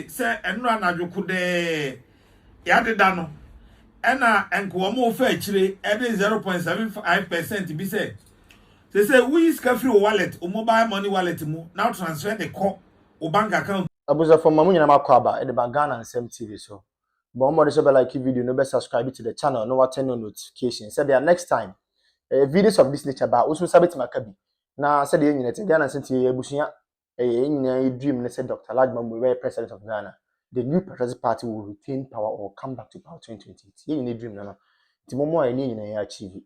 Say enra na dwoko de yadeda no ena enko mo fa akire e 0.75% bi say we free wallet o mobile money wallet mu now transfer the call o bank account abuza from mamu nyina makwaba e de Ghana and Sam TV so but more so be like video no be subscribe to the channel no what turn on notification say there next time videos of this nature ba also sabit makabi na say the nyina Ghana and Sam TV abusua nyina dream ne say Dr. Lajman will be president of Ghana. The new patriotic party will retain power or come back to power 2028. Nyina dream no ti momo a nyina ya achieve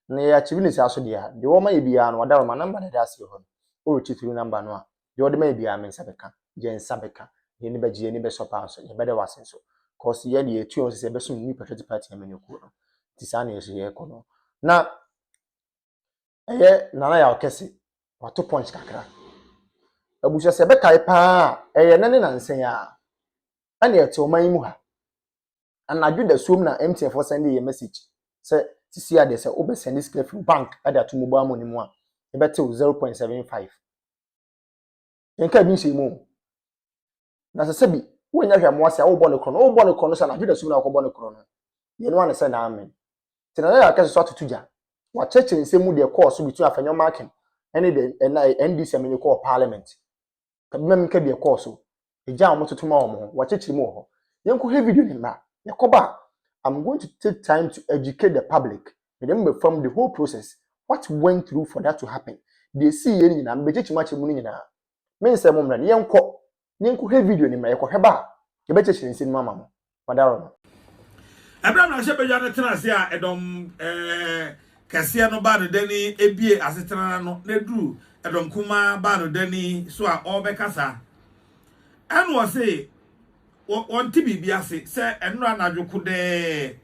na ya achieve ne say aso dia de wo ma ye bia no wada ma number na da ase ho o chituru number no a de wo de ma bia men sabeka je nsabeka ye ne beje ne be sopa so ye be de wasen so cause ye de etu on say be so new patriotic party amenyoko no ti sa na yeso ye ko no na nana ya Kesse wato punch kakra abuja se be kai pa nane na nsen ya ana ye to man mu ha anadwo da suom na MTN for send ye message say sisi ade say obe send this from bank ade ato mobile money mu a e be te 0.75 enka bi se mu na se bi wonya hwa mo ase wo bo ne kro no sa na dwo da suom na wo bo ne kro no ye no ane say na amen tinana ya Kesse so atutuja wa cheche nsemu de course between afanyo marking any the NDC amenye call parliament kabima mka de course eja mo totoma wo wa cheche mu ho yenko he video ni ma yakoba I'm going to take time to educate the public remember from the whole process what went through for that to happen they see yen nyina mbe cheche ma chemu nyina me nsem mo mra yenko he video ni ma yeko heba ye be cheche nsem mama mo madaro no Abraham na she beja na tena se a edom Kesse no ba no dani ebie asetena no na duru edom kuma ba no dani so a obekasa anu o say Want3d bi ase se enra na dwoko de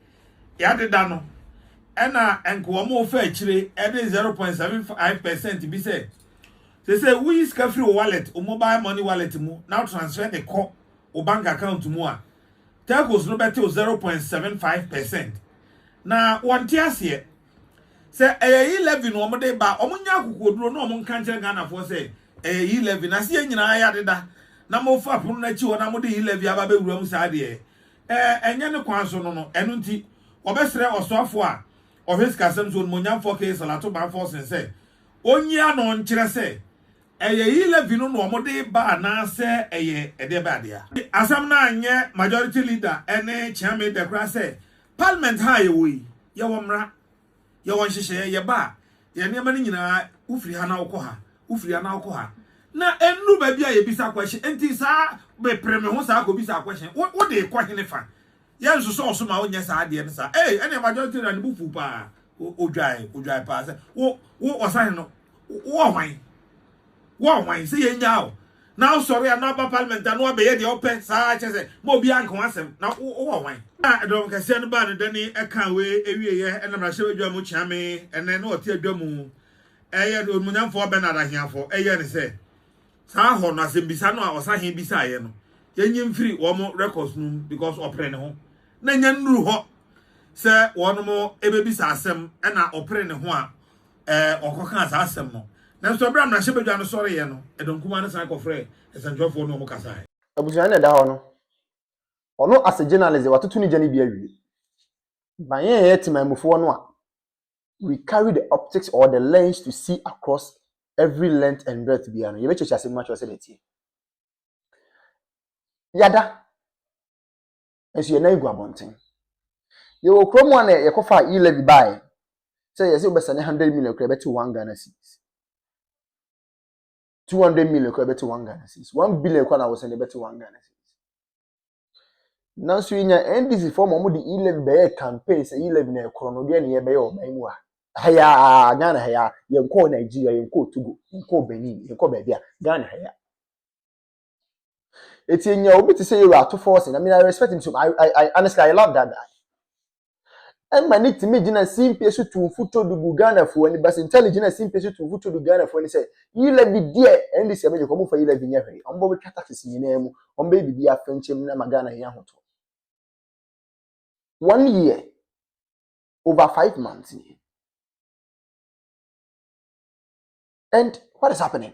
yadeda no ena enko mo fa akire e 0.75% bi say we free wallet o mobile money wallet mu now transfer the call o bank account mu a telcos no bete 0.75%. Na wonte ase se 11 no mo de ba omunya akokoduro no mo nka nche Ghana for say 11 na se nyina ya deda na mo fa punu na chi wo na mo de 11 aba be wura mu sa de enye ne kwan so no enu nti obesre osofo a office kasem so mo nya 4k salato ban force say onyia no nkyere say 11 no mo de ba na se ede ba de asam na anye majority leader ene chiame de kra say parliament ha ye wo ye wo mra ye won hihye ye ba ye ne ma ni nyina ufiri ha na wokọ ha na enu ba bia ye bisa question enti sa be preme ho sa ko bisa question wo de ko hene fa ye nso so ma onye sa ade ne sa ene majority na bu fu pa odwai pa say wo osan no wo hwan say ye nya now sorry na ba parliament na wo be ye de opɛ sa che say mo bi anko asem na wo hwan dom Kesse no ba no dani e kan we ewie ye ena mra hye adwa mu chiame ene na ote adwa mu do munyamfo be na dahiafo ne say sa ho no asembisa no a osahen bisa ye no yenyim free wo mo records num because opre ne ho na nya nuru ho se wono mo ebebisa asem na opre ne ho a okoka asa asem no na so bra na hye badwa no sori ye no edonkuma ne san kofre esanjofo no mo kasa abuja na da ho no ono as a journalist watoto ni jani bia wi baye ye timamufo no a we carry the optics or the lens to see across every length and breadth bia no ye be cheche much was it yada enso ye na igu abonten ye wo kromo na ye kofa e-levy buy say ye say obesane 100 million kra beti 1 Ghana cedis 200 million kra beti 1 Ghana cedis 1 billion kwa na wo say beti 1 Ghana cedis nanso nya NDC for mo di e-levy be campaign say e-levy na ekro no de na ye be ye oban mu a haya Ghana haya ye nko Nigeria ye nko Togo nko Benin ye nko bebia Ghana haya etinya obi to say you are too forcing. I mean, I respect him so I honestly I love that guy. And my need to me jina simple so to futo du Ghana for any bas intelligent simple so to futo du Ghana for any say you let me there and this you come for you let me here. Ombo be taxes ni na mu ombe bibia frenchem na magana here hoto 1 year over 5 months. And what is happening?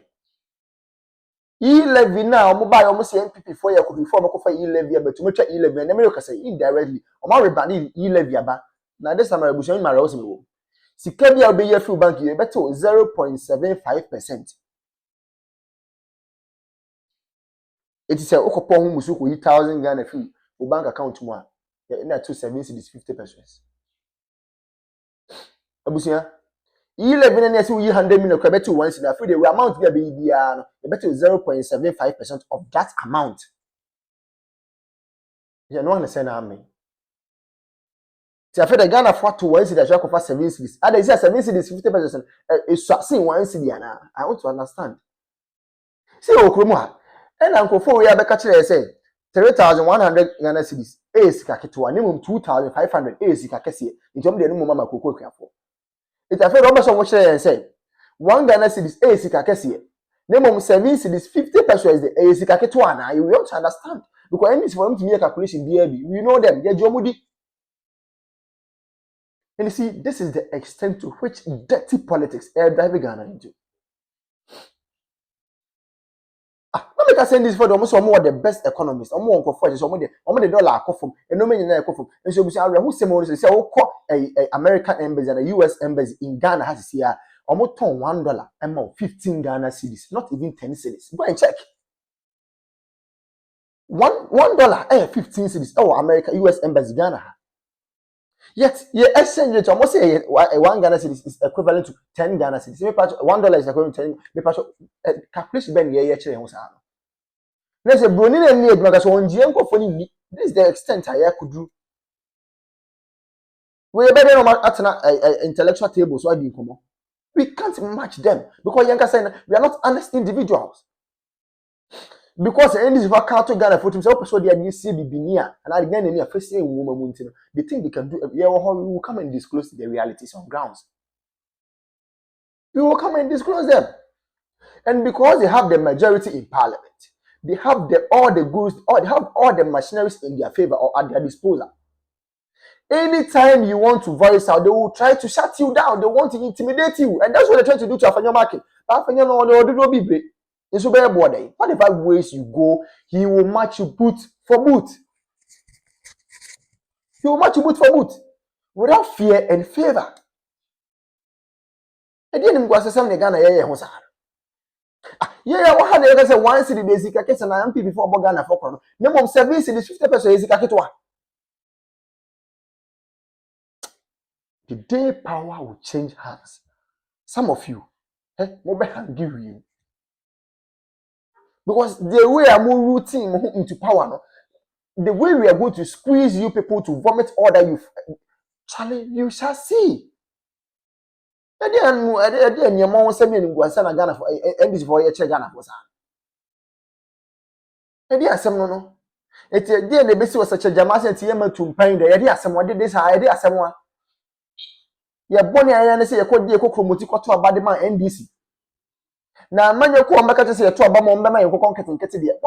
E-levy now, mobile almost MPP for your before for e-levy, but to make e-levy, and America say indirectly. Or my rebanding e-levy about. Now this time I was showing my rose. Sikabi will be your full bank, you better 0.75%. It is a okopon musuku 1,000 Ghana fee for bank account one. Yeah, 270 is 50 pesos. Abusia. E11 and yes, we 100 million credit to once in a free the amount we be better 0.75% of that amount. You know what I'm saying? See, I feel the Ghana for to once in the shop of 7 cities. And they say 7 cities 50%. It's seeing 1 city. I want to understand. See, Okroma. And Uncle for we are back at say 3,100 Ghana cities. Is Kaketua, minimum 2,500 is Kesse. In terms of the minimum Mama Coco for. It's a fair almost so much and say 1 Ghana cities is Kesse. Minimum 7 cities 50 pesos is Kaketua. Now you want to understand because any for them to make a calculation, we know them. They're G0d. And you see, this is the extent to which dirty politics are driving Ghana into. Let me say this for them. Some more the best economists. Some more for some the dollar from and no many from. And so we say, who say American embassy and the US embassy in Ghana has here almost $1 amount 15 Ghana cedis, not even 10 cedis. Go and check. $1 15 cedis. Oh, America US embassy Ghana. Yet, your exchange rate almost say 1 Ghana cedis is equivalent to 10 Ghana cedis. $1 is equivalent to 10. Calculation ben ye actually was. Let's say Brunin and need because on GM for this is the extent I could do. We are better at an intellectual table, so I didn't come on. We can't match them because Yanka saying we are not honest individuals. Because in this vacant Ghana for himself, so they are CBB and I again in a first woman, they think they can do. Yeah, we will come and disclose the realities on grounds. We will come and disclose them, and because they have the majority in parliament, they have all the goods, or they have all the machineries in their favor or at their disposal. Anytime you want to voice out, they will try to shut you down. They want to intimidate you, and that's what they're trying to do to Afanya market. Afanya no, they will be great. So very body. Whatever ways you go, he will match you boot for boot. He will match you boot for boot without fear and favor. And then him go say something Ghana yeah. Yeah, 100 say 1 city basic Kesse na MP before Ghana for kono. Minimum 7 cities 50 pesos is Kaketwa. The day power will change hands. Some of you, mobile can give you. Because the way I'm rooting into power, no, the way we are going to squeeze you people to vomit all that Charlie, you shall see. And your mom send me in Ghana for NDC for Ghana for some. And yes, some no. It's a dear the best was such a Jamas and TM to pain the idea someone did this idea someone. Your bonny I say a code dear cook from Mutiko to a body man NDC. Now, man, you come back to say a trouble member and go and get it.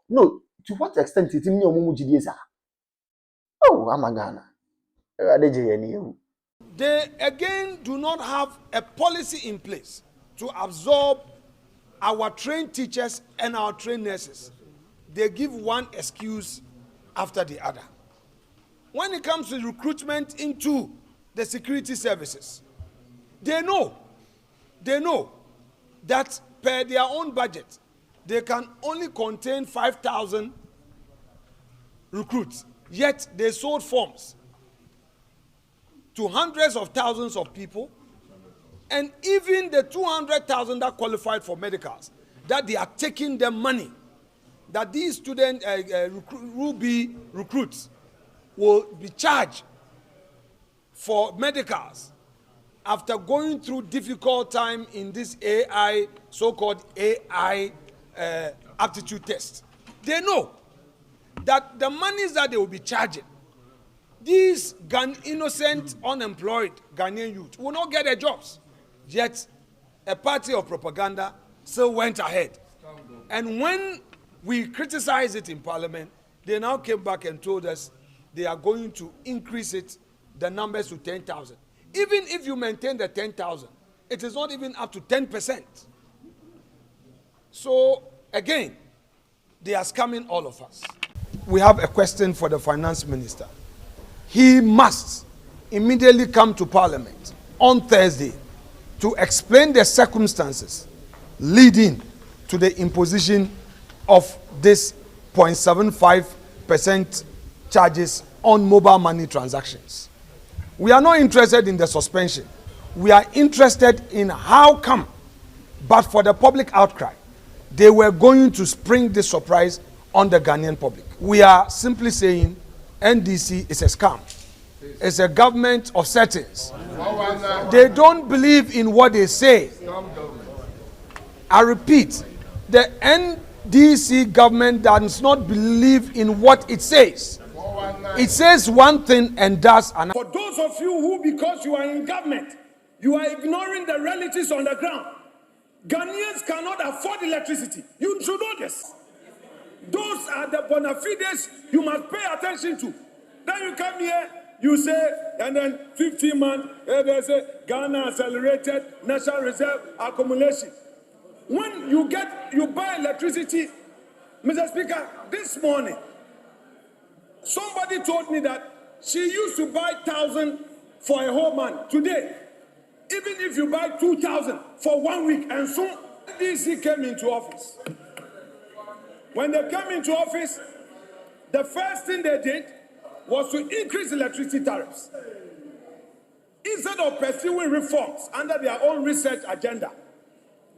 No, to what extent is in your Mumujiza? Oh, I'm a Ghana. They again do not have a policy in place to absorb our trained teachers and our trained nurses. They give one excuse after the other. When it comes to recruitment into the security services, they know that per their own budget, they can only contain 5,000 recruits, yet they sold forms to hundreds of thousands of people, and even the 200,000 that qualified for medicals, that they are taking their money, that these student Ruby recruits will be charged for medicals after going through difficult time in this AI, so-called AI aptitude test. They know that the monies that they will be charging, these innocent, unemployed Ghanaian youth will not get their jobs. Yet, a party of propaganda still went ahead. And when we criticized it in Parliament, they now came back and told us they are going to increase it, the numbers to 10,000. Even if you maintain the 10,000, it is not even up to 10%. So, Again, they are scamming all of us. We have a question for the finance minister. He must immediately come to Parliament on Thursday to explain the circumstances leading to the imposition of this 0.75% charges on mobile money transactions. We are not interested in the suspension. We are interested in how come, but for the public outcry, they were going to spring this surprise on the Ghanaian public. We are simply saying NDC is a scam. It's a government of settings. They don't believe in what they say. I repeat, the NDC government does not believe in what it says. It says one thing and does another. For those of you who, because you are in government, you are ignoring the realities on the ground. Ghanaians cannot afford electricity. You should know this. Those are the bona fides you must pay attention to. Then you come here, you say, and then 15 months, there's a Ghana accelerated national reserve accumulation. When you buy electricity, Mr. Speaker, this morning, somebody told me that she used to buy 1,000 for a whole month. Today, even if you buy 2,000 for 1 week, and soon NDC came into office. When they came into office, the first thing they did was to increase electricity tariffs. Instead of pursuing reforms under their own research agenda,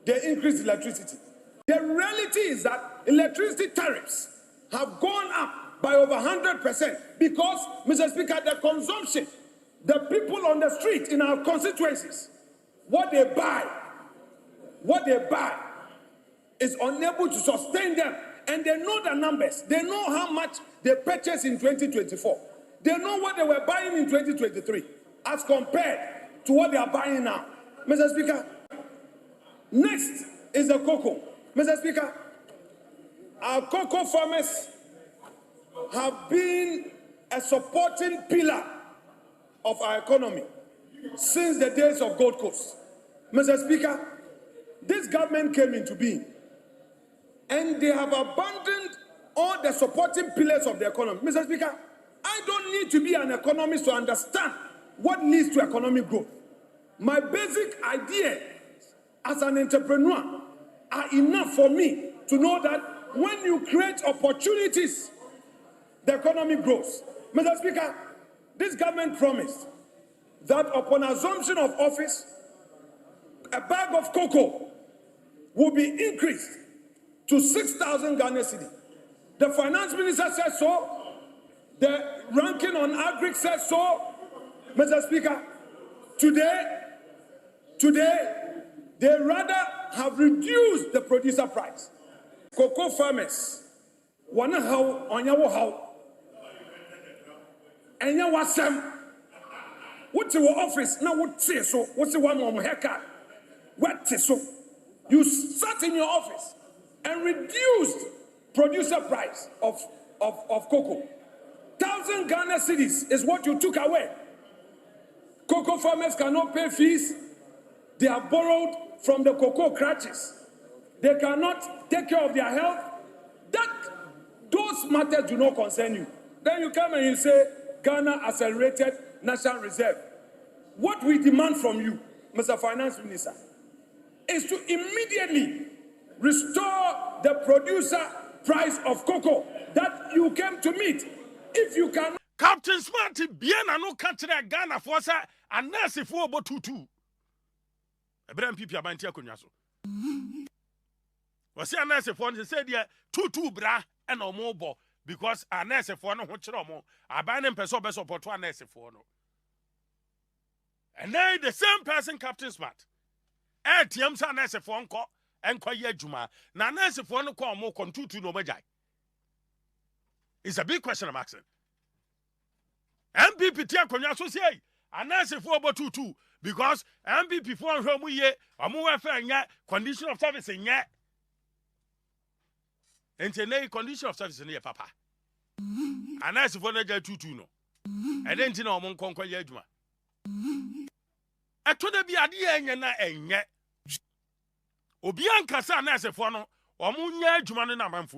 they increased electricity. The reality is that electricity tariffs have gone up by over 100% because, Mr. Speaker, the consumption, the people on the street in our constituencies, what they buy is unable to sustain them. And they know the numbers. They know how much they purchased in 2024. They know what they were buying in 2023 as compared to what they are buying now. Mr. Speaker, next is the cocoa. Mr. Speaker, our cocoa farmers have been a supporting pillar of our economy since the days of Gold Coast. Mr. Speaker, this government came into being and they have abandoned all the supporting pillars of the economy. Mr. Speaker, I don't need to be an economist to understand what leads to economic growth. My basic idea as an entrepreneur are enough for me to know that when you create opportunities, the economy grows. Mr. Speaker, this government promised that upon assumption of office, a bag of cocoa will be increased to 6,000 Ghana cedi. The finance minister said so. The ranking on agri said so. Mr. Speaker, today, they rather have reduced the producer price. Cocoa farmers, wana how, onyawo how. Enya wasem. What's your office? Now what say so? What's the one more haircut? What say so? You sat in your office and reduced producer price of cocoa. 1,000 Ghana cedis is what you took away. Cocoa farmers cannot pay fees. They are borrowed from the cocoa crutches. They cannot take care of their health. Those matters do not concern you. Then you come and you say, Ghana accelerated national reserve. What we demand from you, Mr. Finance Minister, is to immediately restore the producer price of cocoa that you came to meet. If you can. Captain Smarty, bien no country Ghana for sa a nurse for about 2-2. Abraham Pipi Abanti Akunyaso. Was a nurse for said, yeah, 2-2 bra and no more because a nurse for no watch no more. I ban him person best support one nurse for no. And then the same person, Captain Smart. ATM sa nurse for uncle and quiet Juma. Na nurse for no call more con 2-2 no majai. It's a big question I'm asking. MPP tia konya so say anase for about 2-2 because MPP for hwemu ye omo we fa nya condition of service nya ente condition of service ne papa anase for na ja 2-2 no e de nti na omo nkonkwa ye adwuma eto da bi ade ye nya na enye obi ankasa anase for no Omu nye adwuma no na manfo